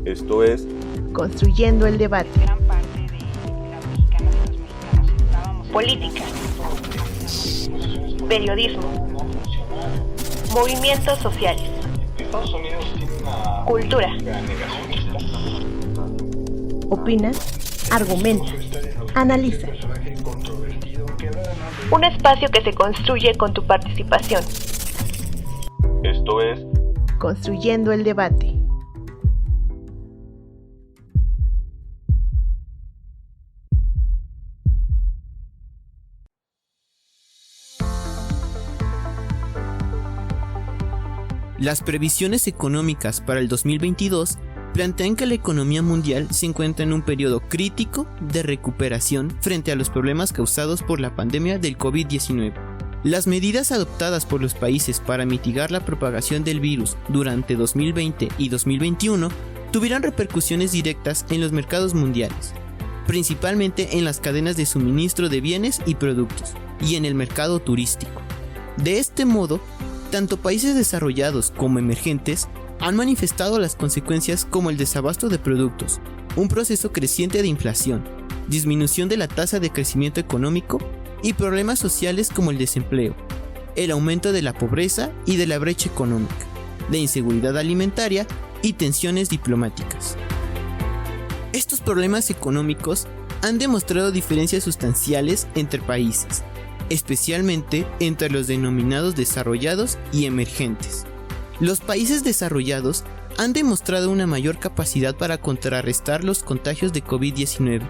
Esto es Construyendo el debate. Gran parte de las mexicanas y los mexicanos estábamos. Política, periodismo, movimientos sociales, cultura. Opina, argumenta, analiza. Un espacio que se construye con tu participación. Esto es Construyendo el debate. Las previsiones económicas para el 2022 plantean que la economía mundial se encuentra en un periodo crítico de recuperación frente a los problemas causados por la pandemia del COVID-19. Las medidas adoptadas por los países para mitigar la propagación del virus durante 2020 y 2021 tuvieron repercusiones directas en los mercados mundiales, principalmente en las cadenas de suministro de bienes y productos y en el mercado turístico. De este modo, tanto países desarrollados como emergentes han manifestado las consecuencias como el desabasto de productos, un proceso creciente de inflación, disminución de la tasa de crecimiento económico y problemas sociales como el desempleo, el aumento de la pobreza y de la brecha económica, la inseguridad alimentaria y tensiones diplomáticas. Estos problemas económicos han demostrado diferencias sustanciales entre países, especialmente entre los denominados desarrollados y emergentes. Los países desarrollados han demostrado una mayor capacidad para contrarrestar los contagios de COVID-19,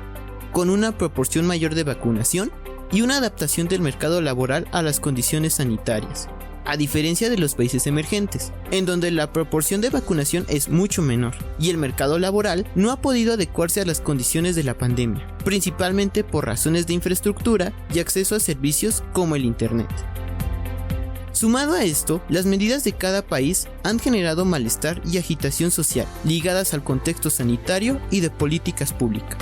con una proporción mayor de vacunación y una adaptación del mercado laboral a las condiciones sanitarias, a diferencia de los países emergentes, en donde la proporción de vacunación es mucho menor y el mercado laboral no ha podido adecuarse a las condiciones de la pandemia, principalmente por razones de infraestructura y acceso a servicios como el Internet. Sumado a esto, las medidas de cada país han generado malestar y agitación social ligadas al contexto sanitario y de políticas públicas.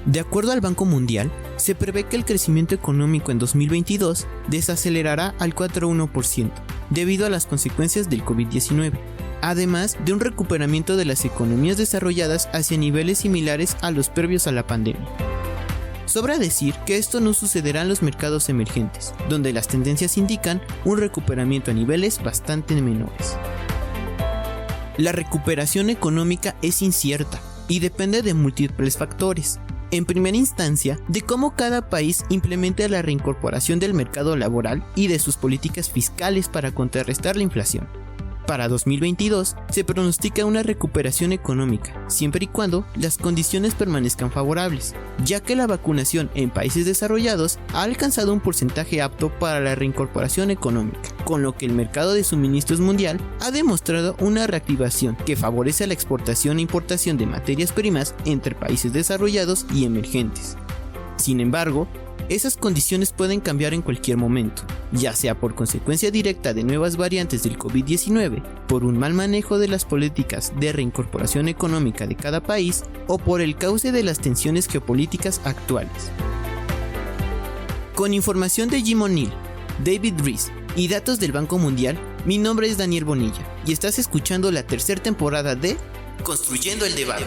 De acuerdo al Banco Mundial, se prevé que el crecimiento económico en 2022 desacelerará al 4,1% debido a las consecuencias del COVID-19, además de un recuperamiento de las economías desarrolladas hacia niveles similares a los previos a la pandemia. Sobra decir que esto no sucederá en los mercados emergentes, donde las tendencias indican un recuperamiento a niveles bastante menores. La recuperación económica es incierta y depende de múltiples factores. En primera instancia, de cómo cada país implemente la reincorporación del mercado laboral y de sus políticas fiscales para contrarrestar la inflación. Para 2022, se pronostica una recuperación económica, siempre y cuando las condiciones permanezcan favorables, ya que la vacunación en países desarrollados ha alcanzado un porcentaje apto para la reincorporación económica, con lo que el mercado de suministros mundial ha demostrado una reactivación que favorece la exportación e importación de materias primas entre países desarrollados y emergentes. Sin embargo, esas condiciones pueden cambiar en cualquier momento, ya sea por consecuencia directa de nuevas variantes del COVID-19, por un mal manejo de las políticas de reincorporación económica de cada país o por el cauce de las tensiones geopolíticas actuales. Con información de Jim O'Neill, David Rees y datos del Banco Mundial, mi nombre es Daniel Bonilla y estás escuchando la tercera temporada de Construyendo el Debate.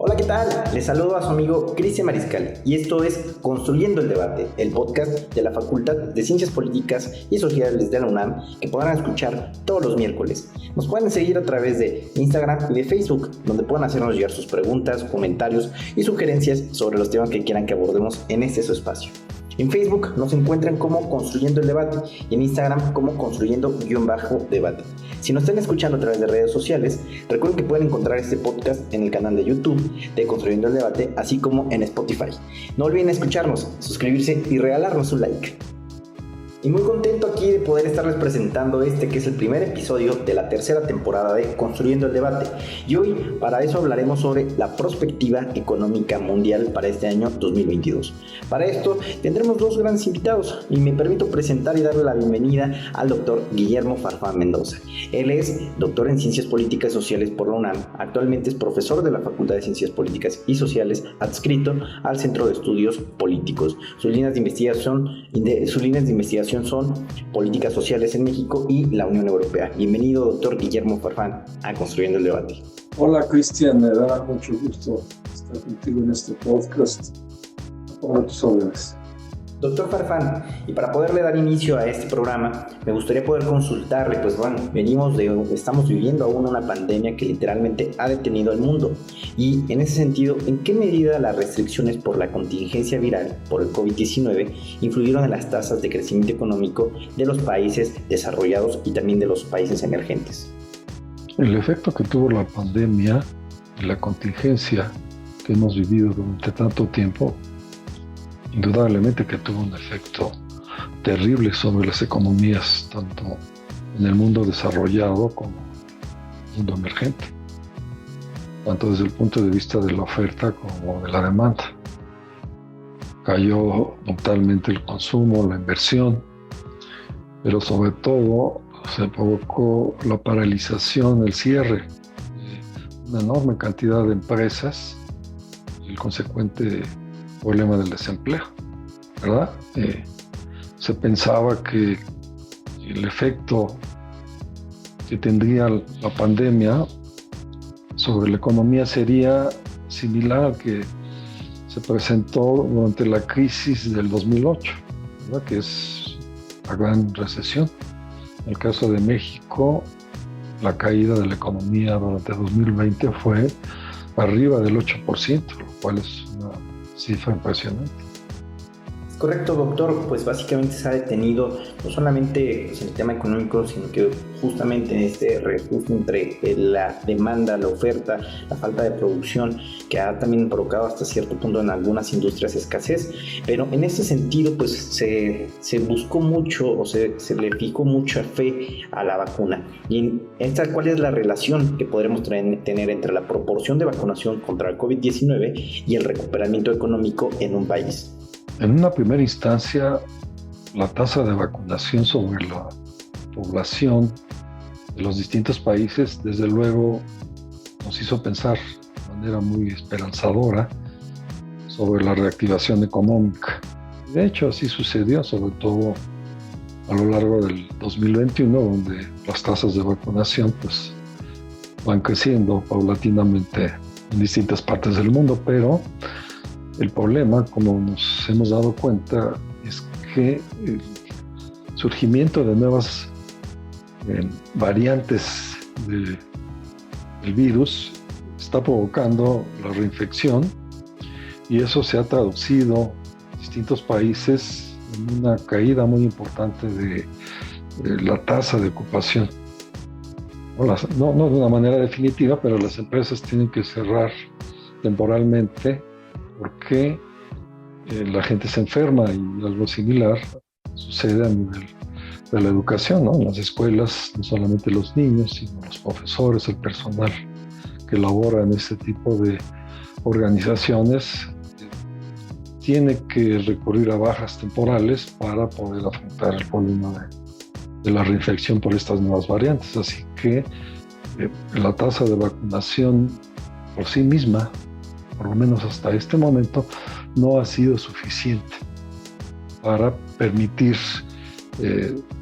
Hola, ¿qué tal? Les saludo a su amigo Cristian Mariscal y esto es Construyendo el Debate, el podcast de la Facultad de Ciencias Políticas y Sociales de la UNAM que podrán escuchar todos los miércoles. Nos pueden seguir a través de Instagram y de Facebook, donde pueden hacernos llegar sus preguntas, comentarios y sugerencias sobre los temas que quieran que abordemos en este su espacio. En Facebook nos encuentran como Construyendo el Debate y en Instagram como Construyendo-Debate. Si nos están escuchando a través de redes sociales, recuerden que pueden encontrar este podcast en el canal de YouTube de Construyendo el Debate, así como en Spotify. No olviden escucharnos, suscribirse y regalarnos un like. Y muy contento aquí de poder estarles presentando que es el primer episodio de la tercera temporada de Construyendo el Debate. Y hoy para eso hablaremos sobre la perspectiva económica mundial para este año 2022. Para esto tendremos dos grandes invitados y me permito presentar y darle la bienvenida al doctor Guillermo Farfán Mendoza. Él es doctor en Ciencias Políticas y Sociales por la UNAM. Actualmente es profesor de la Facultad de Ciencias Políticas y Sociales, adscrito al Centro de Estudios Políticos. Sus líneas de investigación son políticas sociales en México y la Unión Europea. Bienvenido, doctor Guillermo Farfán, a Construyendo el Debate. Hola, Cristian, me da mucho gusto estar contigo en este podcast. Pongo tus órdenes. Doctor Farfán, y para poderle dar inicio a este programa, me gustaría poder consultarle, estamos viviendo aún una pandemia que literalmente ha detenido al mundo. Y en ese sentido, ¿en qué medida las restricciones por la contingencia viral por el COVID-19 influyeron en las tasas de crecimiento económico de los países desarrollados y también de los países emergentes? El efecto que tuvo la pandemia y la contingencia que hemos vivido durante tanto tiempo, indudablemente que tuvo un efecto terrible sobre las economías, tanto en el mundo desarrollado como en el mundo emergente, tanto desde el punto de vista de la oferta como de la demanda. Cayó totalmente el consumo, la inversión, pero sobre todo se provocó la paralización, el cierre de una enorme cantidad de empresas y el consecuente problema del desempleo, ¿verdad? Se pensaba que el efecto que tendría la pandemia sobre la economía sería similar al que se presentó durante la crisis del 2008, ¿verdad? Que es la gran recesión. En el caso de México, la caída de la economía durante 2020 fue arriba del 8%, lo cual es una cifra impresionante. Correcto, doctor, pues básicamente se ha detenido no solamente el tema económico, sino que justamente en este reajuste entre la demanda, la oferta, la falta de producción, que ha también provocado hasta cierto punto en algunas industrias escasez, pero en ese sentido pues se buscó mucho o se le fijó mucha fe a la vacuna. Y ¿cuál es la relación que podremos tener entre la proporción de vacunación contra el COVID-19 y el recuperamiento económico en un país? En una primera instancia, la tasa de vacunación sobre la población de los distintos países, desde luego, nos hizo pensar de manera muy esperanzadora sobre la reactivación económica. De hecho, así sucedió, sobre todo a lo largo del 2021, donde las tasas de vacunación pues, van creciendo paulatinamente en distintas partes del mundo, pero el problema, como nos hemos dado cuenta, es que el surgimiento de nuevas variantes del virus está provocando la reinfección y eso se ha traducido en distintos países en una caída muy importante de la tasa de ocupación. No de una manera definitiva, pero las empresas tienen que cerrar temporalmente porque la gente se enferma y algo similar sucede a nivel de la educación, ¿no? En las escuelas, no solamente los niños, sino los profesores, el personal que labora en este tipo de organizaciones tiene que recurrir a bajas temporales para poder afrontar el problema de la reinfección por estas nuevas variantes. Así que la tasa de vacunación por sí misma, por lo menos hasta este momento, no ha sido suficiente para permitir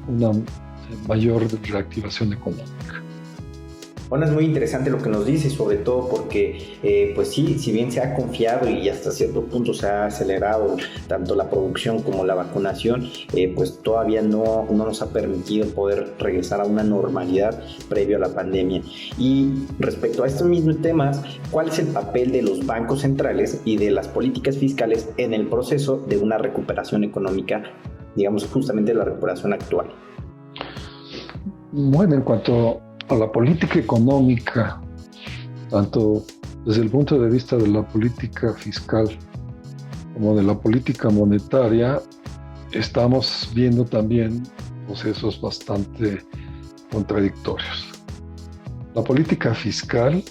una mayor reactivación económica. Bueno, es muy interesante lo que nos dice, sobre todo porque, pues sí, si bien se ha confiado y hasta cierto punto se ha acelerado tanto la producción como la vacunación, pues todavía no nos ha permitido poder regresar a una normalidad previo a la pandemia. Y respecto a estos mismos temas, ¿cuál es el papel de los bancos centrales y de las políticas fiscales en el proceso de una recuperación económica, digamos, justamente la recuperación actual? Bueno, en cuanto a la política económica, tanto desde el punto de vista de la política fiscal como de la política monetaria, estamos viendo también procesos bastante contradictorios. La política fiscal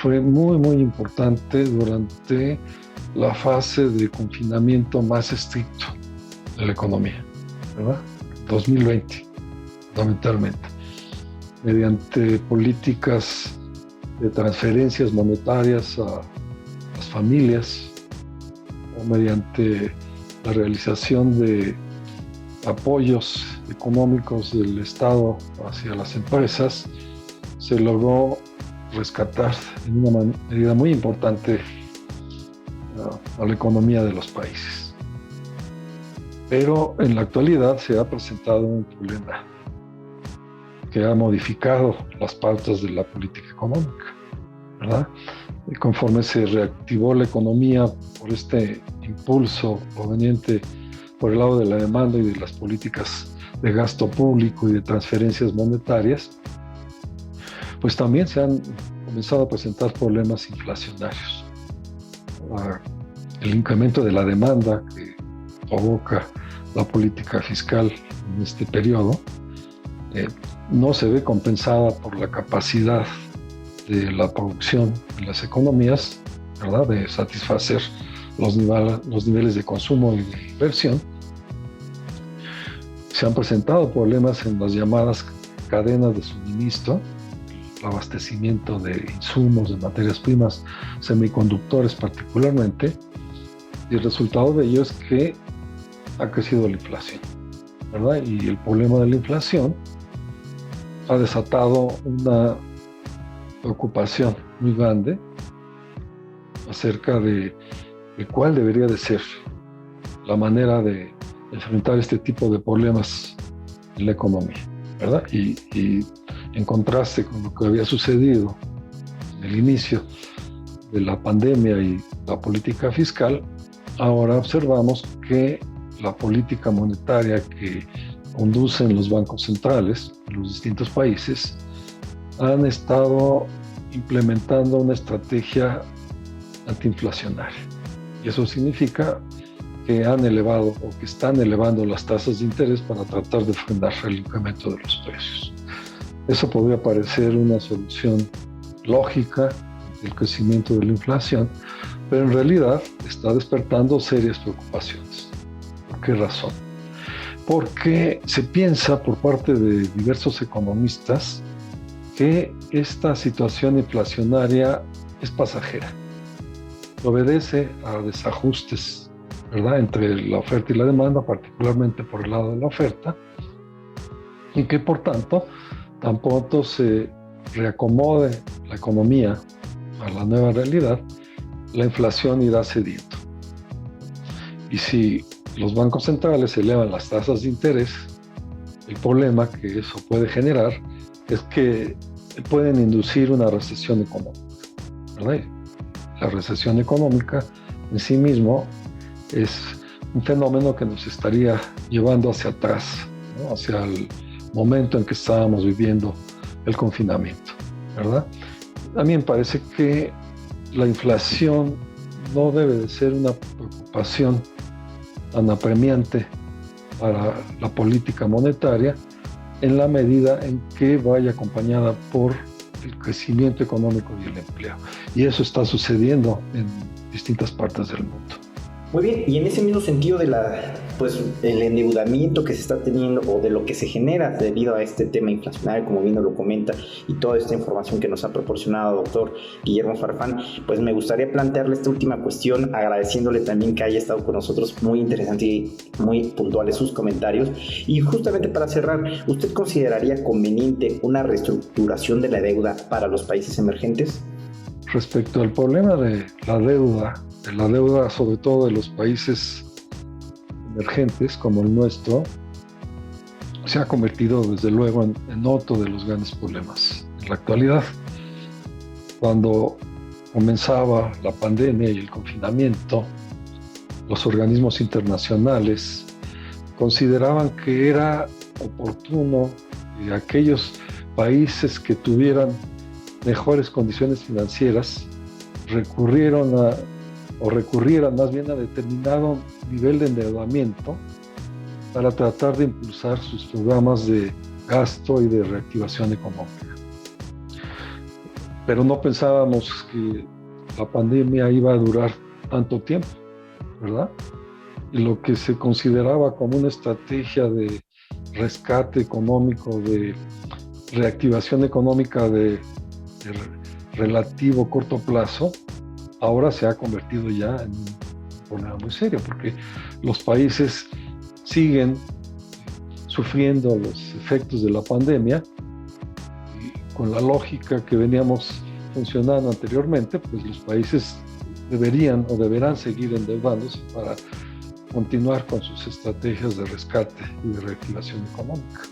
fue muy, muy importante durante la fase de confinamiento más estricto de la economía, ¿verdad? 2020, fundamentalmente, mediante políticas de transferencias monetarias a las familias o mediante la realización de apoyos económicos del Estado hacia las empresas, se logró rescatar en una medida muy importante a la economía de los países. Pero en la actualidad se ha presentado un problema que ha modificado las pautas de la política económica, ¿verdad? Y conforme se reactivó la economía por este impulso proveniente por el lado de la demanda y de las políticas de gasto público y de transferencias monetarias, pues también se han comenzado a presentar problemas inflacionarios. El incremento de la demanda que provoca la política fiscal en este periodo no se ve compensada por la capacidad de la producción en las economías, ¿verdad?, de satisfacer los niveles de consumo y de inversión. Se han presentado problemas en las llamadas cadenas de suministro, el abastecimiento de insumos, de materias primas, semiconductores particularmente, y el resultado de ello es que ha crecido la inflación, ¿verdad? Y el problema de la inflación ha desatado una preocupación muy grande acerca de cuál debería de ser la manera de enfrentar este tipo de problemas en la economía, ¿verdad? Y en contraste con lo que había sucedido en el inicio de la pandemia y la política fiscal, ahora observamos que la política monetaria que conducen los bancos centrales en los distintos países han estado implementando una estrategia antiinflacionaria. Y eso significa que han elevado o que están elevando las tasas de interés para tratar de frenar el incremento de los precios. Eso podría parecer una solución lógica del crecimiento de la inflación, pero en realidad está despertando serias preocupaciones. ¿Por qué razón? Porque se piensa por parte de diversos economistas que esta situación inflacionaria es pasajera, obedece a desajustes, ¿verdad?, entre la oferta y la demanda, particularmente por el lado de la oferta, y que por tanto, tan pronto se reacomode la economía a la nueva realidad, la inflación irá cediendo. Y si los bancos centrales elevan las tasas de interés, el problema que eso puede generar es que pueden inducir una recesión económica, ¿verdad? La recesión económica en sí mismo es un fenómeno que nos estaría llevando hacia atrás, ¿no?, hacia el momento en que estábamos viviendo el confinamiento, ¿verdad? A mí me parece que la inflación no debe de ser una preocupación tan apremiante para la política monetaria en la medida en que vaya acompañada por el crecimiento económico y el empleo. Y eso está sucediendo en distintas partes del mundo. Muy bien, y en ese mismo sentido de el endeudamiento que se está teniendo o de lo que se genera debido a este tema inflacionario, como bien lo comenta, y toda esta información que nos ha proporcionado doctor Guillermo Farfán, pues me gustaría plantearle esta última cuestión, agradeciéndole también que haya estado con nosotros, muy interesante y muy puntuales sus comentarios. Y justamente para cerrar, ¿usted consideraría conveniente una reestructuración de la deuda para los países emergentes? Respecto al problema de la deuda sobre todo de los países emergentes como el nuestro, se ha convertido desde luego en otro de los grandes problemas en la actualidad. Cuando comenzaba la pandemia y el confinamiento, los organismos internacionales consideraban que era oportuno que aquellos países que tuvieran mejores condiciones financieras recurrieran más bien a determinado nivel de endeudamiento para tratar de impulsar sus programas de gasto y de reactivación económica. Pero no pensábamos que la pandemia iba a durar tanto tiempo, ¿verdad? Y lo que se consideraba como una estrategia de rescate económico, de reactivación económica de relativo corto plazo, ahora se ha convertido ya en un problema muy serio, porque los países siguen sufriendo los efectos de la pandemia y con la lógica que veníamos funcionando anteriormente, pues los países deberían o deberán seguir endeudándose para continuar con sus estrategias de rescate y de reactivación económica.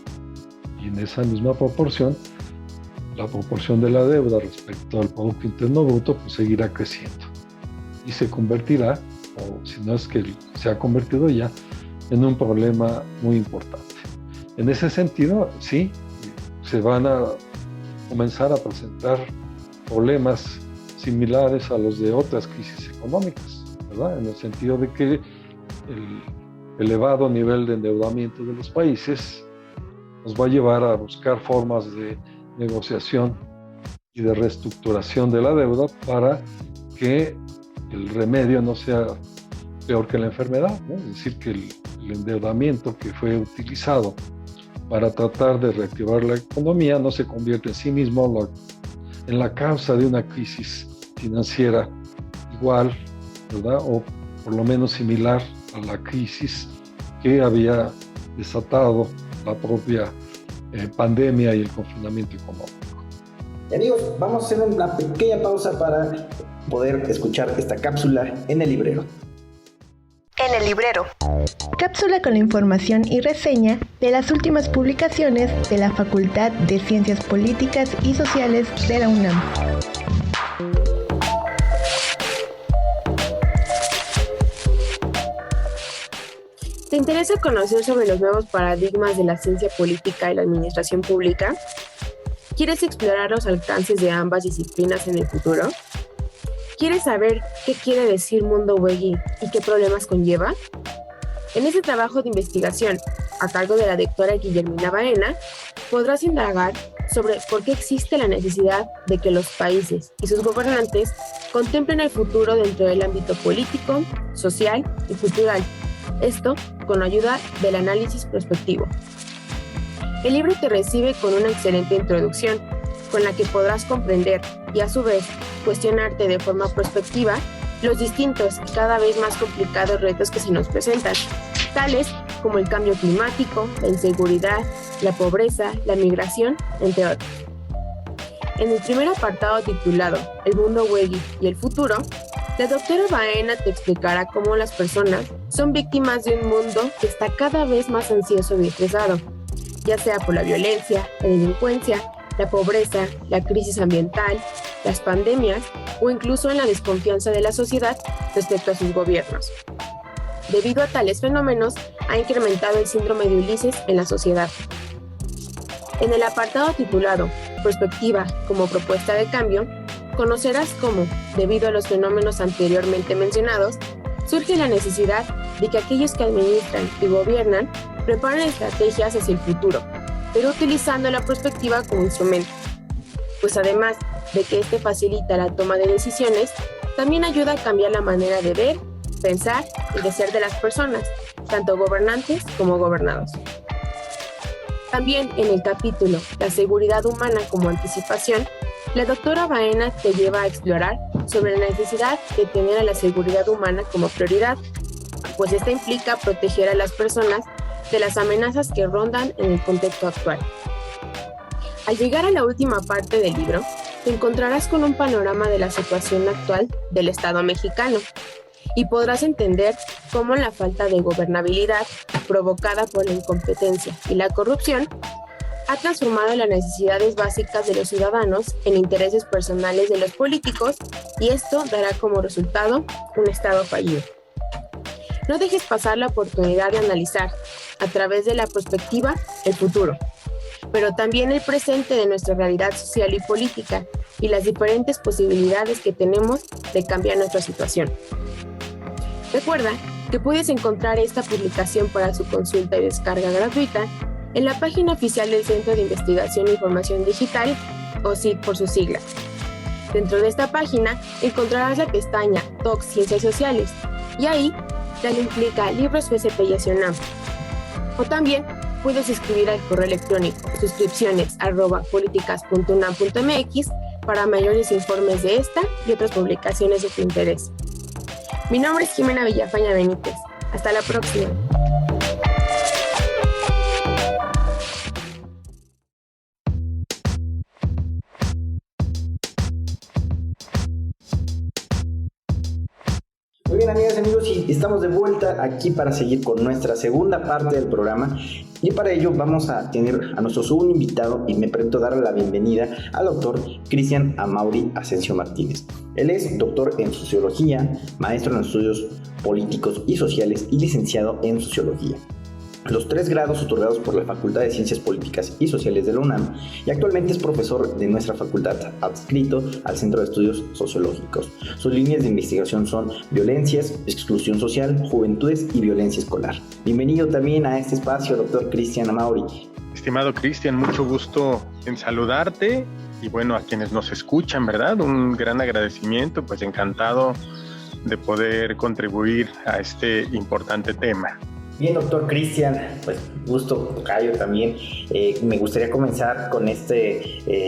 Y en esa misma proporción, la proporción de la deuda respecto al Producto Interno Bruto pues seguirá creciendo y se convertirá, o si no es que se ha convertido ya, en un problema muy importante. En ese sentido, sí, se van a comenzar a presentar problemas similares a los de otras crisis económicas, ¿verdad? En el sentido de que el elevado nivel de endeudamiento de los países nos va a llevar a buscar formas de negociación y de reestructuración de la deuda para que el remedio no sea peor que la enfermedad, ¿no? Es decir, que el endeudamiento que fue utilizado para tratar de reactivar la economía no se convierte en sí mismo en la causa de una crisis financiera igual, ¿verdad? O por lo menos similar a la crisis que había desatado la propia pandemia y el confinamiento económico. Y amigos, vamos a hacer una pequeña pausa para poder escuchar esta cápsula en el librero. En el librero. Cápsula con la información y reseña de las últimas publicaciones de la Facultad de Ciencias Políticas y Sociales de la UNAM. ¿Te interesa conocer sobre los nuevos paradigmas de la ciencia política y la administración pública? ¿Quieres explorar los alcances de ambas disciplinas en el futuro? ¿Quieres saber qué quiere decir mundo WEGI y qué problemas conlleva? En este trabajo de investigación, a cargo de la doctora Guillermina Baena, podrás indagar sobre por qué existe la necesidad de que los países y sus gobernantes contemplen el futuro dentro del ámbito político, social y cultural. Esto con ayuda del análisis prospectivo. El libro te recibe con una excelente introducción, con la que podrás comprender y a su vez cuestionarte de forma prospectiva los distintos y cada vez más complicados retos que se nos presentan, tales como el cambio climático, la inseguridad, la pobreza, la migración, entre otros. En el primer apartado titulado El mundo WEGI y el futuro, la doctora Baena te explicará cómo las personas son víctimas de un mundo que está cada vez más ansioso y estresado, ya sea por la violencia, la delincuencia, la pobreza, la crisis ambiental, las pandemias o incluso en la desconfianza de la sociedad respecto a sus gobiernos. Debido a tales fenómenos, ha incrementado el síndrome de Ulises en la sociedad. En el apartado titulado Perspectiva como propuesta de cambio, conocerás cómo, debido a los fenómenos anteriormente mencionados, surge la necesidad de que aquellos que administran y gobiernan preparen estrategias hacia el futuro, pero utilizando la perspectiva como instrumento, pues además de que este facilita la toma de decisiones, también ayuda a cambiar la manera de ver, pensar y de ser de las personas, tanto gobernantes como gobernados. También en el capítulo La seguridad humana como anticipación, la doctora Baena te lleva a explorar sobre la necesidad de tener a la seguridad humana como prioridad, pues esta implica proteger a las personas de las amenazas que rondan en el contexto actual. Al llegar a la última parte del libro, te encontrarás con un panorama de la situación actual del Estado mexicano y podrás entender cómo la falta de gobernabilidad provocada por la incompetencia y la corrupción ha transformado las necesidades básicas de los ciudadanos en intereses personales de los políticos y esto dará como resultado un Estado fallido. No dejes pasar la oportunidad de analizar, a través de la perspectiva, el futuro, pero también el presente de nuestra realidad social y política y las diferentes posibilidades que tenemos de cambiar nuestra situación. Recuerda que puedes encontrar esta publicación para su consulta y descarga gratuita en la página oficial del Centro de Investigación e Información Digital, o CID por sus siglas. Dentro de esta página encontrarás la pestaña Docs Ciencias Sociales y ahí dale un clic a Libros FSP y UNAM. O también puedes escribir al correo electrónico suscripciones@politicas.unam.mx para mayores informes de esta y otras publicaciones de tu interés. Mi nombre es Jimena Villafaña Benítez. Hasta la próxima. Muy bien, amigas y amigos, y estamos de vuelta aquí para seguir con nuestra segunda parte del programa. Y para ello vamos a tener a nuestro segundo invitado y me permito darle la bienvenida al doctor Cristian Amaury Asensio Martínez. Él es doctor en Sociología, maestro en Estudios Políticos y Sociales y licenciado en Sociología. Los 3 grados otorgados por la Facultad de Ciencias Políticas y Sociales de la UNAM, y actualmente es profesor de nuestra facultad, adscrito al Centro de Estudios Sociológicos. Sus líneas de investigación son violencias, exclusión social, juventudes y violencia escolar. Bienvenido también a este espacio, doctor Cristian Amaury. Estimado Cristian, mucho gusto en saludarte y bueno, a quienes nos escuchan, ¿verdad? Un gran agradecimiento, pues encantado de poder contribuir a este importante tema. Bien, doctor Cristian, pues gusto, tocayo también. Me gustaría comenzar con esta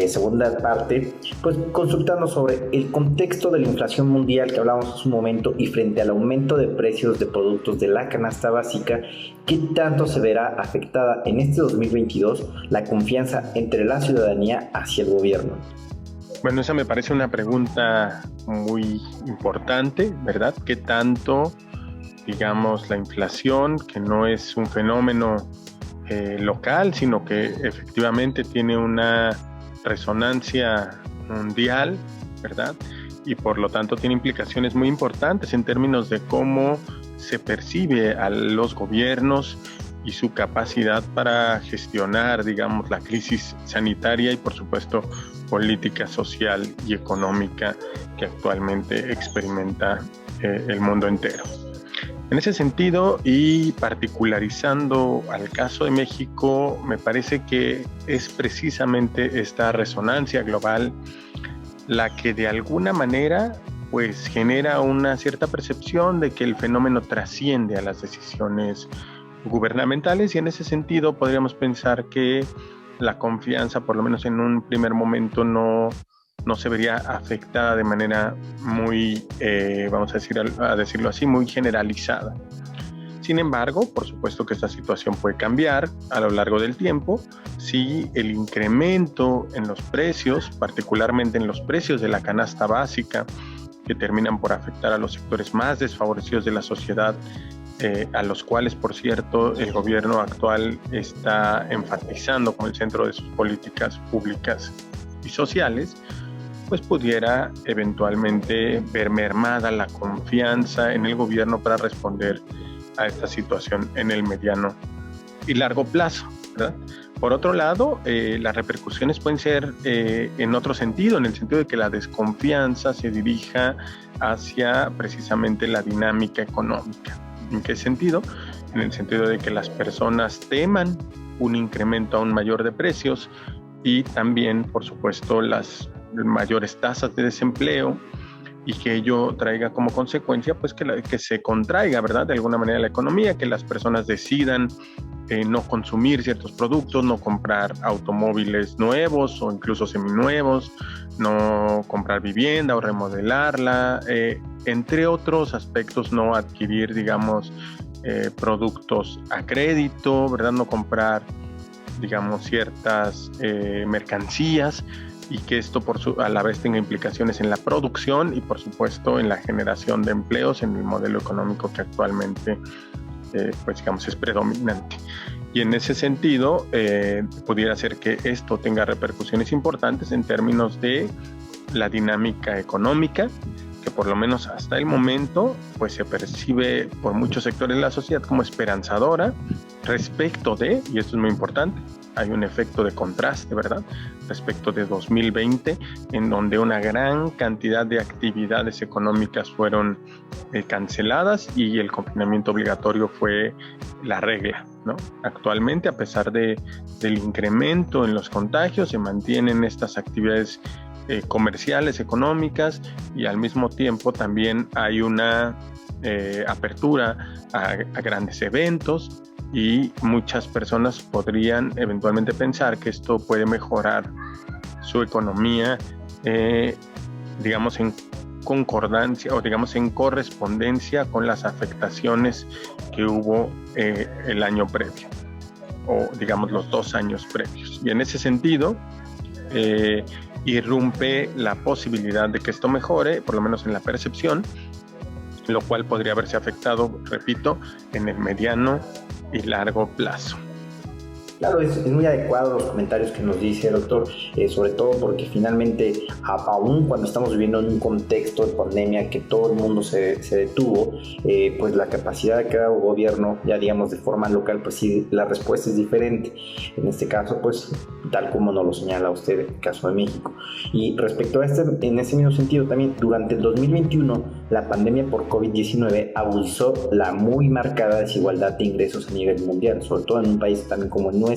segunda parte, pues consultando sobre el contexto de la inflación mundial que hablábamos hace un momento y frente al aumento de precios de productos de la canasta básica, ¿qué tanto se verá afectada en este 2022 la confianza entre la ciudadanía hacia el gobierno? Bueno, esa me parece una pregunta muy importante, ¿verdad? ¿Qué tanto, digamos, la inflación, que no es un fenómeno local, sino que efectivamente tiene una resonancia mundial, ¿verdad? Y por lo tanto tiene implicaciones muy importantes en términos de cómo se percibe a los gobiernos y su capacidad para gestionar, digamos, la crisis sanitaria y, por supuesto, política social y económica que actualmente experimenta el mundo entero. En ese sentido, y particularizando al caso de México, me parece que es precisamente esta resonancia global la que de alguna manera pues genera una cierta percepción de que el fenómeno trasciende a las decisiones gubernamentales, y en ese sentido podríamos pensar que la confianza, por lo menos en un primer momento, no se vería afectada de manera muy, vamos a decirlo así, muy generalizada. Sin embargo, por supuesto que esta situación puede cambiar a lo largo del tiempo si el incremento en los precios, particularmente en los precios de la canasta básica, que terminan por afectar a los sectores más desfavorecidos de la sociedad, a los cuales, por cierto, el gobierno actual está enfatizando como el centro de sus políticas públicas y sociales, pues pudiera eventualmente ver mermada la confianza en el gobierno para responder a esta situación en el mediano y largo plazo, ¿verdad? Por otro lado, las repercusiones pueden ser en otro sentido, en el sentido de que la desconfianza se dirija hacia precisamente la dinámica económica. ¿En qué sentido? En el sentido de que las personas teman un incremento aún mayor de precios y también, por supuesto, las mayores tasas de desempleo, y que ello traiga como consecuencia pues que se contraiga, ¿verdad?, de alguna manera la economía, que las personas decidan no consumir ciertos productos, no comprar automóviles nuevos o incluso seminuevos, no comprar vivienda o remodelarla, entre otros aspectos, no adquirir, digamos, productos a crédito, ¿verdad?, no comprar, digamos, ciertas mercancías, y que esto a la vez tenga implicaciones en la producción y, por supuesto, en la generación de empleos en el modelo económico que actualmente pues digamos es predominante. Y en ese sentido pudiera ser que esto tenga repercusiones importantes en términos de la dinámica económica, que por lo menos hasta el momento pues se percibe por muchos sectores de la sociedad como esperanzadora respecto de, y esto es muy importante, hay un efecto de contraste, ¿verdad?, respecto de 2020, en donde una gran cantidad de actividades económicas fueron canceladas y el confinamiento obligatorio fue la regla, ¿no? Actualmente, a pesar del incremento en los contagios, se mantienen estas actividades comerciales, económicas, y al mismo tiempo también hay una apertura a grandes eventos, y muchas personas podrían eventualmente pensar que esto puede mejorar su economía, digamos en concordancia o digamos en correspondencia con las afectaciones que hubo el año previo, o digamos los 2 años previos. Y en ese sentido, irrumpe la posibilidad de que esto mejore, por lo menos en la percepción, lo cual podría haberse afectado, repito, en el mediano y largo plazo. Claro, es muy adecuado los comentarios que nos dice el doctor, sobre todo porque finalmente, aún cuando estamos viviendo en un contexto de pandemia que todo el mundo se detuvo, pues la capacidad de cada gobierno, ya digamos de forma local, pues sí, la respuesta es diferente. En este caso, pues tal como nos lo señala usted, el caso de México. Y respecto a en ese mismo sentido también, durante el 2021, la pandemia por COVID-19 agudizó la muy marcada desigualdad de ingresos a nivel mundial, sobre todo en un país también como el nuestro.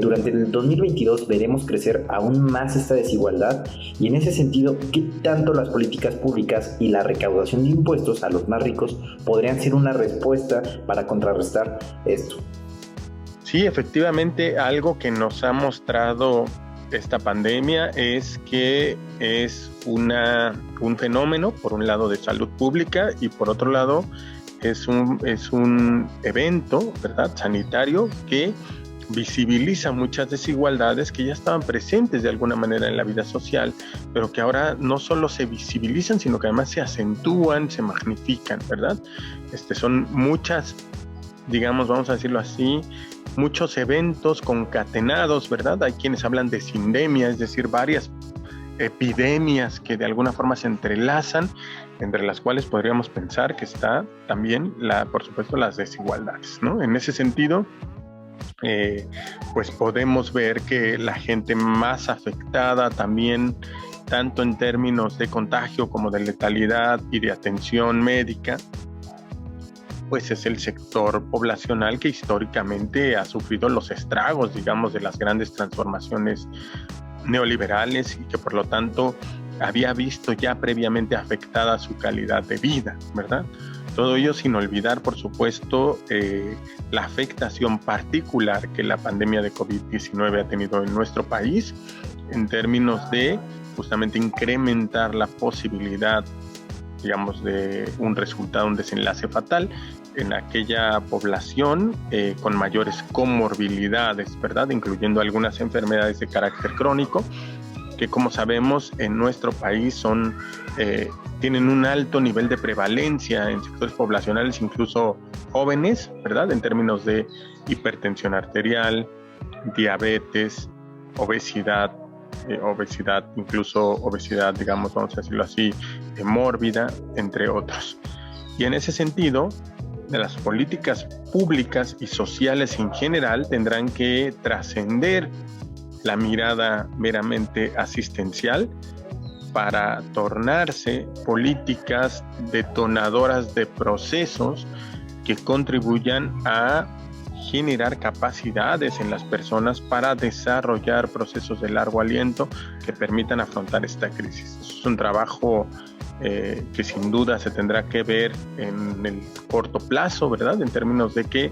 Durante el 2022 veremos crecer aún más esta desigualdad, y en ese sentido, ¿qué tanto las políticas públicas y la recaudación de impuestos a los más ricos podrían ser una respuesta para contrarrestar esto? Sí, efectivamente, algo que nos ha mostrado esta pandemia es que es un fenómeno, por un lado, de salud pública, y por otro lado es un evento, ¿verdad?, sanitario, que visibiliza muchas desigualdades que ya estaban presentes de alguna manera en la vida social, pero que ahora no solo se visibilizan, sino que además se acentúan, se magnifican, ¿verdad? Son muchas, digamos, vamos a decirlo así, muchos eventos concatenados, ¿verdad? Hay quienes hablan de sindemia, es decir, varias epidemias que de alguna forma se entrelazan, entre las cuales podríamos pensar que está también, por supuesto, las desigualdades, ¿no? En ese sentido, pues podemos ver que la gente más afectada también, tanto en términos de contagio como de letalidad y de atención médica, pues es el sector poblacional que históricamente ha sufrido los estragos, digamos, de las grandes transformaciones neoliberales, y que por lo tanto había visto ya previamente afectada su calidad de vida, ¿verdad? Todo ello sin olvidar, por supuesto, la afectación particular que la pandemia de COVID-19 ha tenido en nuestro país, en términos de justamente incrementar la posibilidad, digamos, de un resultado, un desenlace fatal en aquella población con mayores comorbilidades, ¿verdad?, incluyendo algunas enfermedades de carácter crónico, que, como sabemos, en nuestro país tienen un alto nivel de prevalencia en sectores poblacionales, incluso jóvenes, ¿verdad?, en términos de hipertensión arterial, diabetes, obesidad, incluso obesidad, digamos, vamos a decirlo así, mórbida, entre otros. Y en ese sentido, las políticas públicas y sociales en general tendrán que trascender la mirada meramente asistencial para tornarse políticas detonadoras de procesos que contribuyan a generar capacidades en las personas para desarrollar procesos de largo aliento que permitan afrontar esta crisis. Es un trabajo que sin duda se tendrá que ver en el corto plazo, ¿verdad?, en términos de que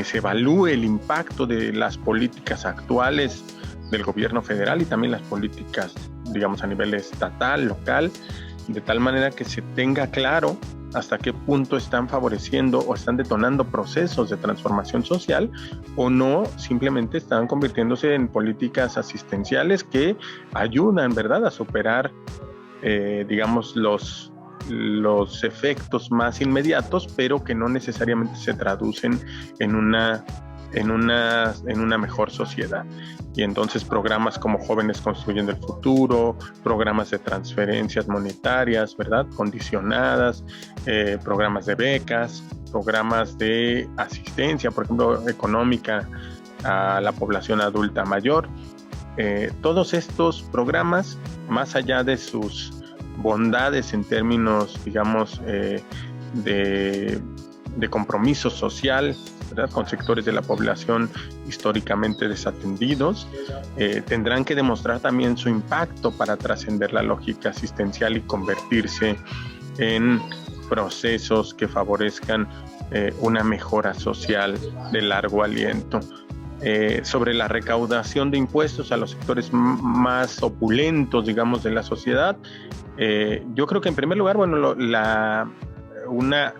se evalúe el impacto de las políticas actuales del gobierno federal y también las políticas, digamos, a nivel estatal, local, de tal manera que se tenga claro hasta qué punto están favoreciendo o están detonando procesos de transformación social, o no simplemente están convirtiéndose en políticas asistenciales que ayudan, ¿verdad?, a superar, digamos, los efectos más inmediatos, pero que no necesariamente se traducen en una en una mejor sociedad. Y entonces programas como Jóvenes Construyendo el Futuro, programas de transferencias monetarias, ¿verdad?, condicionadas, programas de becas, programas de asistencia, por ejemplo, económica a la población adulta mayor. Todos estos programas, más allá de sus bondades en términos, digamos, de compromiso social, ¿verdad?, con sectores de la población históricamente desatendidos, tendrán que demostrar también su impacto para trascender la lógica asistencial y convertirse en procesos que favorezcan una mejora social de largo aliento. Sobre la recaudación de impuestos a los sectores más opulentos, digamos, de la sociedad, yo creo que en primer lugar, bueno, una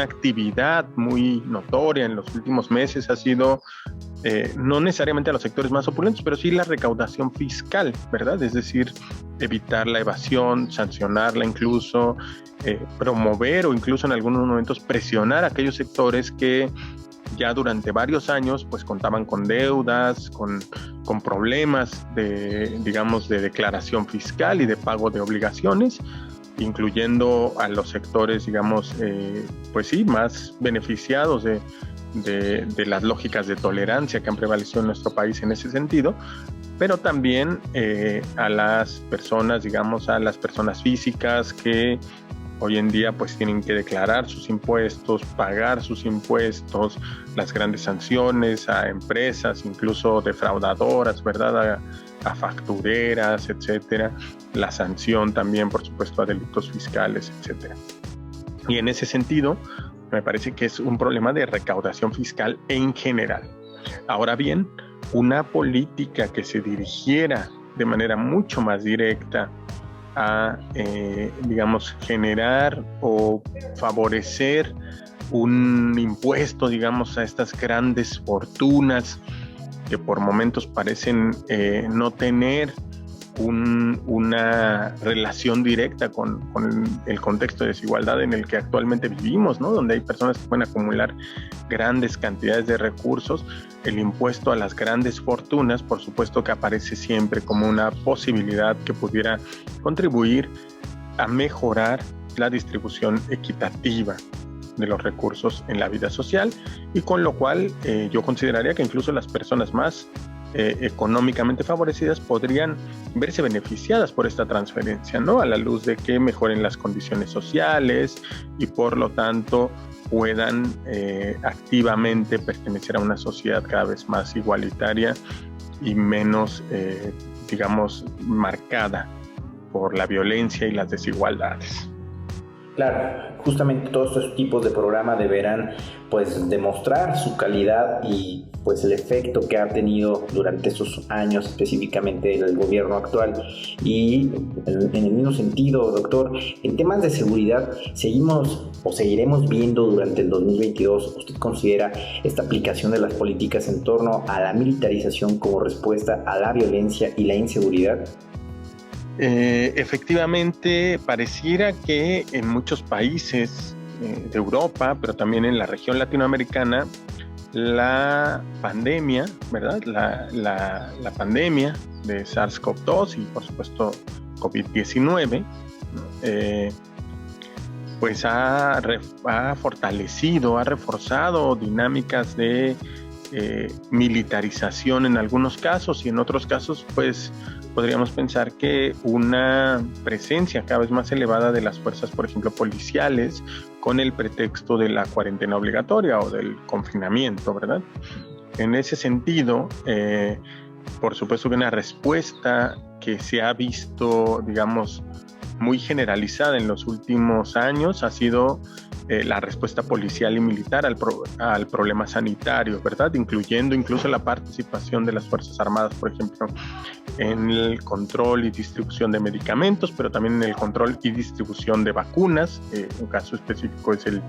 actividad muy notoria en los últimos meses ha sido no necesariamente a los sectores más opulentos, pero sí la recaudación fiscal, ¿verdad? Es decir, evitar la evasión, sancionarla incluso, promover o incluso en algunos momentos presionar a aquellos sectores que ya durante varios años pues contaban con deudas, con problemas de declaración fiscal y de pago de obligaciones, incluyendo a los sectores, digamos, pues sí, más beneficiados de las lógicas de tolerancia que han prevalecido en nuestro país en ese sentido, pero también a las personas, digamos, a las personas físicas que hoy en día pues tienen que declarar sus impuestos, pagar sus impuestos, las grandes sanciones a empresas, incluso defraudadoras, ¿verdad?, a factureras, etcétera, la sanción también, por supuesto, a delitos fiscales, etcétera. Y en ese sentido, me parece que es un problema de recaudación fiscal en general. Ahora bien, una política que se dirigiera de manera mucho más directa a, digamos, generar o favorecer un impuesto, digamos, a estas grandes fortunas que por momentos parecen no tener una relación directa con el contexto de desigualdad en el que actualmente vivimos, ¿no?, donde hay personas que pueden acumular grandes cantidades de recursos. El impuesto a las grandes fortunas, por supuesto que aparece siempre como una posibilidad que pudiera contribuir a mejorar la distribución equitativa de los recursos en la vida social, y con lo cual yo consideraría que incluso las personas más económicamente favorecidas podrían verse beneficiadas por esta transferencia, ¿no?, a la luz de que mejoren las condiciones sociales y por lo tanto puedan activamente pertenecer a una sociedad cada vez más igualitaria y menos, digamos, marcada por la violencia y las desigualdades. Claro, justamente todos estos tipos de programas deberán pues demostrar su calidad y pues el efecto que ha tenido durante esos años específicamente el gobierno actual. Y en el mismo sentido, doctor, en temas de seguridad seguimos o seguiremos viendo durante el 2022, ¿usted considera esta aplicación de las políticas en torno a la militarización como respuesta a la violencia y la inseguridad? Efectivamente, pareciera que en muchos países de Europa, pero también en la región latinoamericana, la pandemia, ¿verdad?, la pandemia de SARS-CoV-2 y por supuesto COVID-19, pues ha fortalecido, ha reforzado dinámicas de militarización en algunos casos, y en otros casos pues podríamos pensar que una presencia cada vez más elevada de las fuerzas, por ejemplo, policiales, con el pretexto de la cuarentena obligatoria o del confinamiento, ¿verdad? En ese sentido, por supuesto que una respuesta que se ha visto, digamos, muy generalizada en los últimos años ha sido la respuesta policial y militar al problema sanitario, ¿verdad?, incluyendo incluso la participación de las Fuerzas Armadas, por ejemplo, en el control y distribución de medicamentos, pero también en el control y distribución de vacunas. Un caso específico es el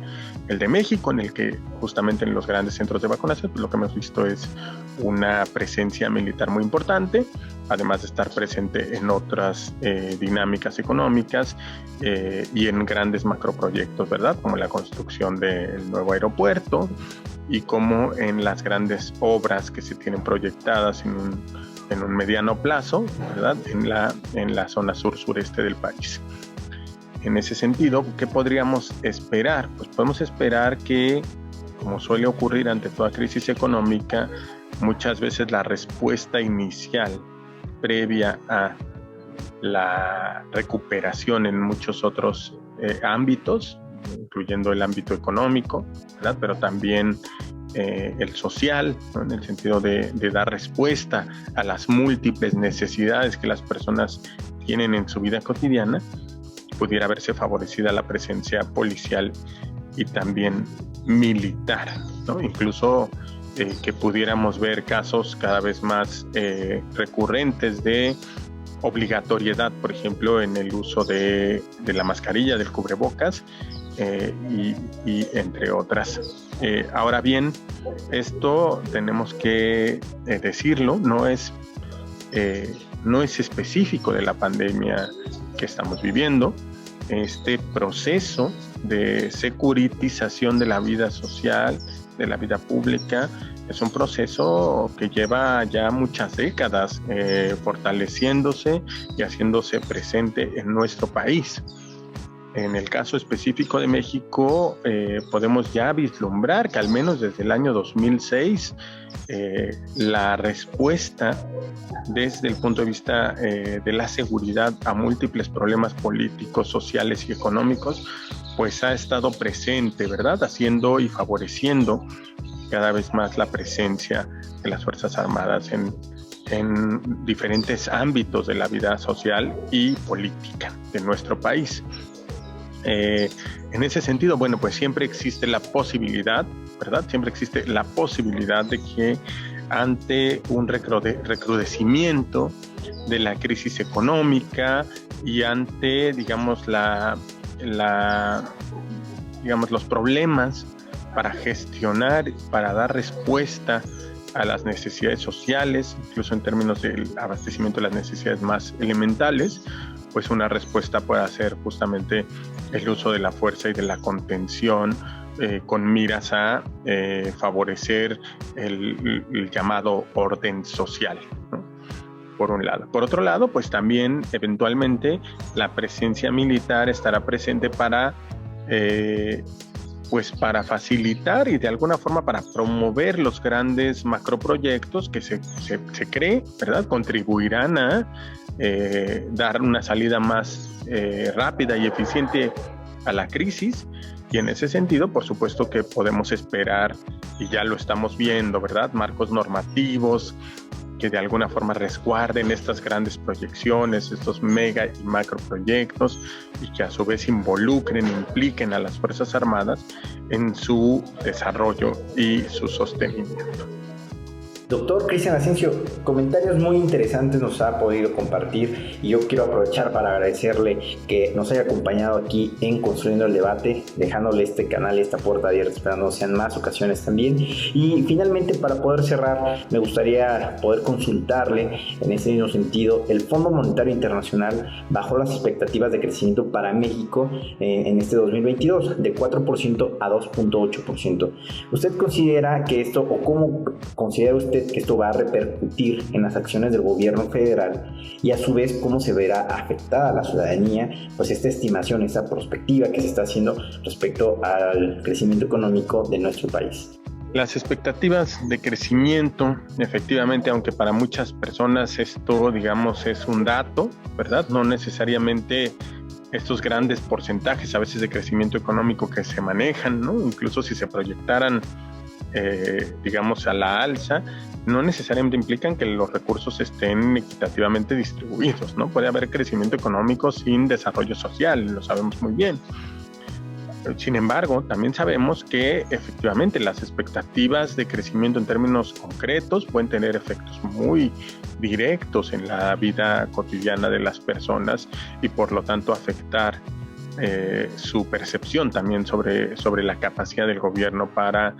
de México, en el que justamente en los grandes centros de vacunación, pues lo que hemos visto es una presencia militar muy importante. además de estar presente en otras dinámicas económicas y en grandes macroproyectos, ¿verdad? Como la construcción del nuevo aeropuerto y como en las grandes obras que se tienen proyectadas en un mediano plazo, ¿verdad? En la zona sur-sureste del país. En ese sentido, ¿qué podríamos esperar? Pues podemos esperar que, como suele ocurrir ante toda crisis económica, muchas veces la respuesta inicial previa a la recuperación en muchos otros ámbitos, incluyendo el ámbito económico, ¿verdad? Pero también el social, ¿no? En el sentido de dar respuesta a las múltiples necesidades que las personas tienen en su vida cotidiana, pudiera verse favorecida la presencia policial y también militar, ¿no? Incluso que pudiéramos ver casos cada vez más recurrentes de obligatoriedad, por ejemplo, en el uso de la mascarilla, del cubrebocas y entre otras. Ahora bien, esto tenemos que decirlo, no es específico de la pandemia que estamos viviendo. Este proceso de securitización de la vida social, de la vida pública, es un proceso que lleva ya muchas décadas fortaleciéndose y haciéndose presente en nuestro país. En el caso específico de México, podemos ya vislumbrar que al menos desde el año 2006, la respuesta desde el punto de vista de la seguridad a múltiples problemas políticos, sociales y económicos, pues ha estado presente, ¿verdad? Haciendo y favoreciendo cada vez más la presencia de las Fuerzas Armadas en diferentes ámbitos de la vida social y política de nuestro país. En ese sentido, bueno, pues siempre existe la posibilidad, ¿verdad? Siempre existe la posibilidad de que ante un recrudecimiento de la crisis económica y ante, digamos, los problemas para gestionar, para dar respuesta a las necesidades sociales, incluso en términos del abastecimiento de las necesidades más elementales, pues una respuesta puede ser justamente el uso de la fuerza y de la contención con miras a favorecer el llamado orden social, ¿no? Por un lado. Por otro lado, pues también eventualmente la presencia militar estará presente para facilitar y de alguna forma para promover los grandes macroproyectos que se cree, ¿verdad? Contribuirán a dar una salida más rápida y eficiente a la crisis. Y en ese sentido, por supuesto que podemos esperar, y ya lo estamos viendo, ¿verdad? Marcos normativos que de alguna forma resguarden estas grandes proyecciones, estos mega y macroproyectos, y que a su vez involucren, impliquen a las Fuerzas Armadas en su desarrollo y su sostenimiento. Doctor Cristian Asensio, comentarios muy interesantes nos ha podido compartir y yo quiero aprovechar para agradecerle que nos haya acompañado aquí en Construyendo el Debate, dejándole este canal, esta puerta abierta, esperándose en más ocasiones también. Y finalmente, para poder cerrar, me gustaría poder consultarle en ese mismo sentido. El Fondo Monetario Internacional bajó las expectativas de crecimiento para México en este 2022 de 4% a 2.8%. ¿Usted considera que esto, o cómo considera usted que esto va a repercutir en las acciones del gobierno federal, y a su vez cómo se verá afectada la ciudadanía, pues esta estimación, esta perspectiva que se está haciendo respecto al crecimiento económico de nuestro país? Las expectativas de crecimiento, efectivamente, aunque para muchas personas esto, digamos, es un dato, ¿verdad? No necesariamente estos grandes porcentajes a veces de crecimiento económico que se manejan, ¿no? Incluso si se proyectaran digamos, a la alza, no necesariamente implican que los recursos estén equitativamente distribuidos, ¿no? Puede haber crecimiento económico sin desarrollo social, lo sabemos muy bien. Sin embargo, también sabemos que efectivamente las expectativas de crecimiento en términos concretos pueden tener efectos muy directos en la vida cotidiana de las personas y por lo tanto afectar su percepción también sobre la capacidad del gobierno para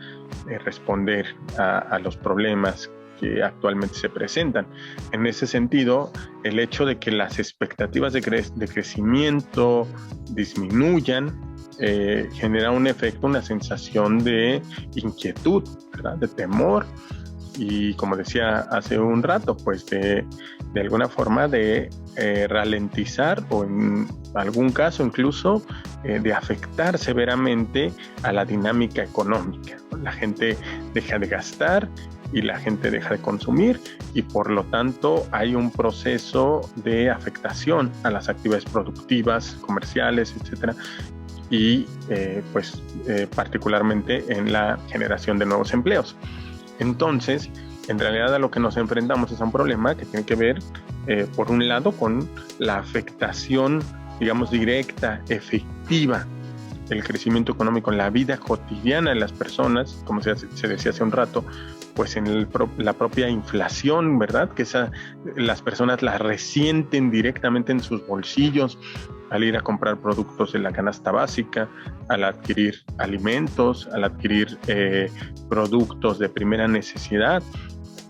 responder a los problemas que actualmente se presentan. En ese sentido, el hecho de que las expectativas de crecimiento disminuyan genera un efecto, una sensación de inquietud, ¿verdad? De temor y, como decía hace un rato, pues de alguna forma de ralentizar o en algún caso incluso de afectar severamente a la dinámica económica. La gente deja de gastar y la gente deja de consumir y por lo tanto hay un proceso de afectación a las actividades productivas, comerciales, etcétera, y particularmente en la generación de nuevos empleos. Entonces, en realidad a lo que nos enfrentamos es a un problema que tiene que ver, por un lado, con la afectación, digamos, directa, efectiva del crecimiento económico en la vida cotidiana de las personas, como se decía hace un rato, pues en la propia inflación, ¿verdad? Que las personas la resienten directamente en sus bolsillos al ir a comprar productos de la canasta básica, al adquirir alimentos, al adquirir productos de primera necesidad.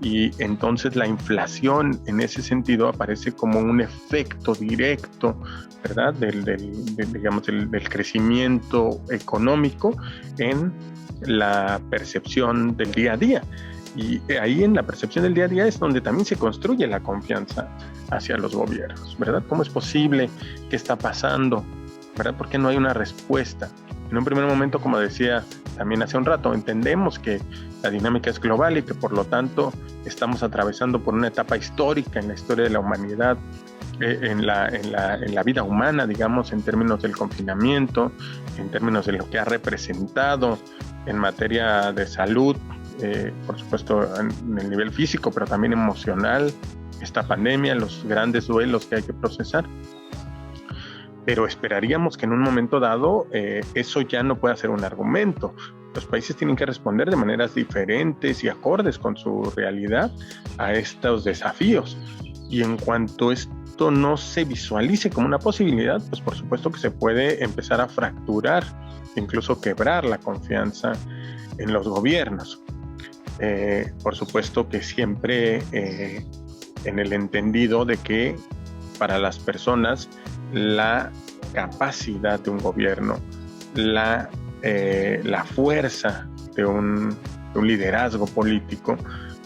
Y entonces la inflación en ese sentido aparece como un efecto directo, ¿verdad? del crecimiento económico en la percepción del día a día. Y ahí en la percepción del día a día es donde también se construye la confianza hacia los gobiernos, ¿verdad? ¿Cómo es posible? ¿Qué está pasando? ¿Verdad? ¿Por qué no hay una respuesta? En un primer momento, como decía también hace un rato, entendemos que la dinámica es global y que por lo tanto estamos atravesando por una etapa histórica en la historia de la humanidad, en la vida humana, digamos, en términos del confinamiento, en términos de lo que ha representado en materia de salud, por supuesto en el nivel físico, pero también emocional, esta pandemia, los grandes duelos que hay que procesar. Pero esperaríamos que en un momento dado eso ya no pueda ser un argumento. Los países tienen que responder de maneras diferentes y acordes con su realidad a estos desafíos. Y en cuanto esto no se visualice como una posibilidad, pues por supuesto que se puede empezar a fracturar, incluso quebrar la confianza en los gobiernos. Por supuesto que siempre en el entendido de que para las personas la capacidad de un gobierno, la fuerza de un liderazgo político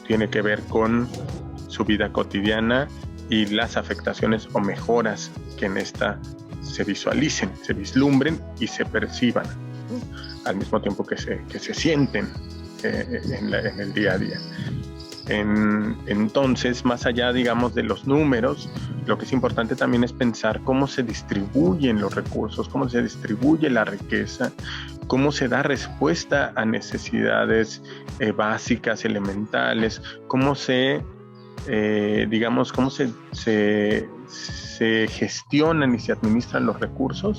tiene que ver con su vida cotidiana y las afectaciones o mejoras que en esta se visualicen, se vislumbren y se perciban, ¿no? Al mismo tiempo que se sienten en el día a día. Entonces, más allá, digamos, de los números, lo que es importante también es pensar cómo se distribuyen los recursos, cómo se distribuye la riqueza, cómo se da respuesta a necesidades básicas, elementales, cómo se gestionan y se administran los recursos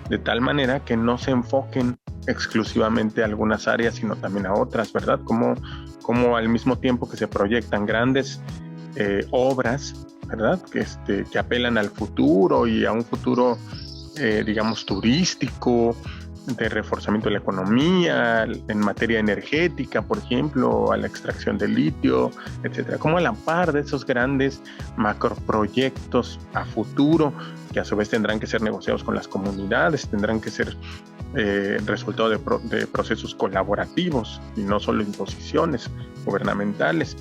de tal manera que no se enfoquen exclusivamente a algunas áreas, sino también a otras, ¿verdad? Como al mismo tiempo que se proyectan grandes obras, ¿verdad? Que apelan al futuro y a un futuro, digamos, turístico, de reforzamiento de la economía, en materia energética, por ejemplo, a la extracción de litio, etcétera. Como a la par de esos grandes macroproyectos a futuro, que a su vez tendrán que ser negociados con las comunidades, tendrán que ser resultado de procesos colaborativos y no solo imposiciones gubernamentales.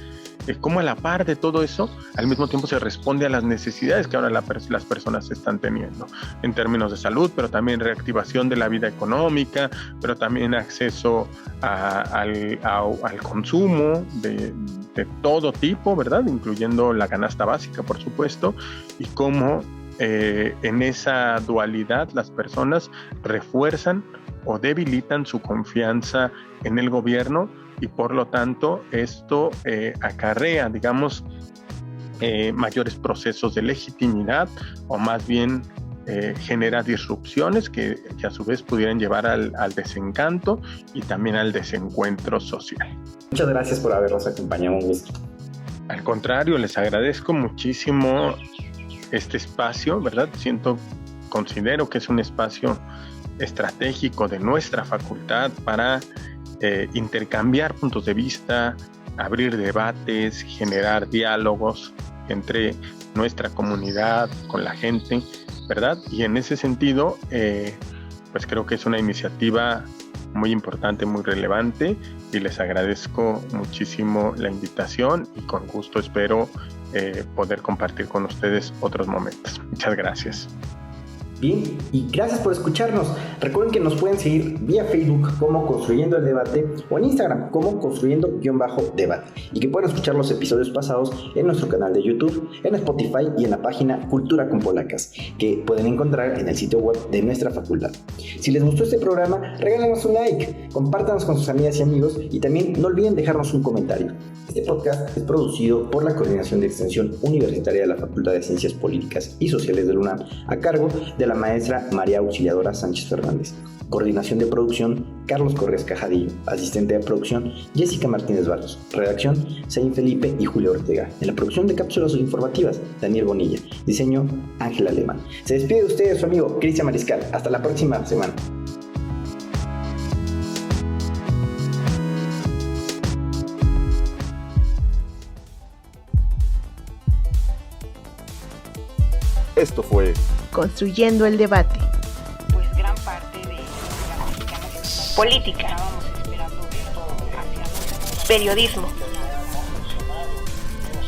Como a la par de todo eso, al mismo tiempo se responde a las necesidades que ahora las personas están teniendo en términos de salud, pero también reactivación de la vida económica, pero también acceso al consumo de todo tipo, ¿verdad? Incluyendo la canasta básica, por supuesto, y cómo en esa dualidad las personas refuerzan o debilitan su confianza en el gobierno. Y por lo tanto esto acarrea, digamos, mayores procesos de legitimidad o más bien genera disrupciones que a su vez pudieran llevar al desencanto y también al desencuentro social. Muchas gracias por habernos acompañado, Luis. Al contrario, les agradezco muchísimo este espacio, ¿verdad? Considero que es un espacio estratégico de nuestra facultad para intercambiar puntos de vista, abrir debates, generar diálogos entre nuestra comunidad, con la gente, ¿verdad? Y en ese sentido, pues creo que es una iniciativa muy importante, muy relevante, y les agradezco muchísimo la invitación y con gusto espero poder compartir con ustedes otros momentos. Muchas gracias. Bien, y gracias por escucharnos. Recuerden que nos pueden seguir vía Facebook como Construyendo el Debate o en Instagram como Construyendo-Debate, y que pueden escuchar los episodios pasados en nuestro canal de YouTube, en Spotify y en la página Cultura con Polacas, que pueden encontrar en el sitio web de nuestra facultad. Si les gustó este programa, regálenos un like, compártanos con sus amigas y amigos y también no olviden dejarnos un comentario. Este podcast es producido por la Coordinación de Extensión Universitaria de la Facultad de Ciencias Políticas y Sociales de la UNAM, a cargo de la maestra María Auxiliadora Sánchez Fernández. Coordinación de producción, Carlos Correas Cajadillo. Asistente de producción, Jessica Martínez Barros. Redacción, Zain Felipe y Julio Ortega. En la producción de cápsulas informativas, Daniel Bonilla. Diseño, Ángel Alemán. Se despide de ustedes su amigo Cristian Mariscal. Hasta la próxima semana. Esto fue Construyendo el Debate. Pues gran parte de la mexicana Política. estábamos esperando esto hacia Periodismo.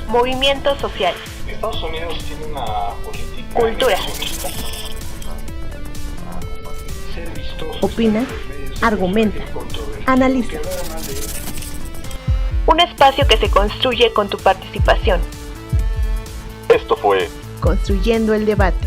Movimientos sociales. Estados Unidos tiene una política Cultura. Opina, argumenta, analiza. Un espacio que se construye con tu participación. Esto fue Construyendo el Debate.